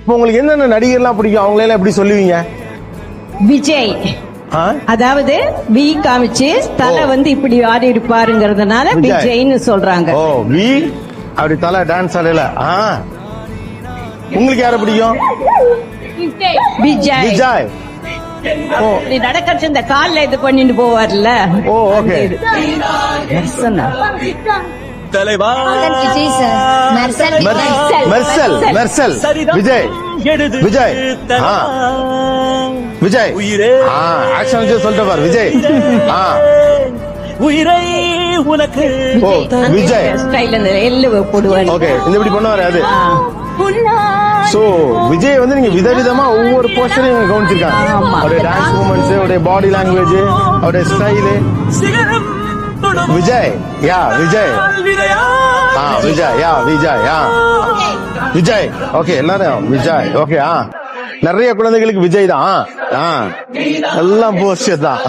இப்போ உங்களுக்கு என்னென்ன நடிகர்லாம் பிடிக்கும், அவங்களெல்லாம் எப்படி சொல்லுவீங்க? விஜய், ஆ? அதாவது வி காமிச்சு தலை வந்து இப்படி ஆடி இருப்பாருங்கிறதுனால விஜய். விஜய்னு சொல்றாங்க. ஓ வி அப்படி தலை டான்ஸ் ஆடல. உங்களுக்கு யார பிடிக்கும்? விஜய். விஜய். ஓ இப்படி நடக்கச்சு இந்த கால்ல இது பண்ணிட்டு போவார்ல. ஓ ஓகே. மெர்சனா. தலைவா விஜய் சார். மெர்சல். மெர்சல். மெர்சல். விஜய். விஜய். விஜய். உயிரே. ஆக்ஷன் வச்சு சொல்லிட்டு பாரு. விஜய். உயிரை உனக்கு. ஓ விஜய். ஸ்டைல் அந்த எள்ளு போடுவாரு. ஓகே, இந்த இப்படி பண்ணுவாரு அது. சோ விஜய் வந்து நீங்க விதவிதமா ஒவ்வொரு போஸ்டரையும் கவனிச்சிருக்காங்க. ஆமா. அவருடைய டான்ஸ் மூமெண்ட்ஸ், அவருடைய பாடி லாங்குவேஜ், அவருடைய ஸ்டைலு. சிகரம் தொடும் விஜய். யா விஜய். விஜயா. விஜய். யா விஜய். விஜய். ஓகே, எல்லாரும் விஜய். ஓகே. நிறைய குழந்தைகளுக்கு விஜய் தான். எல்லாம் போஸ்டர் தான்.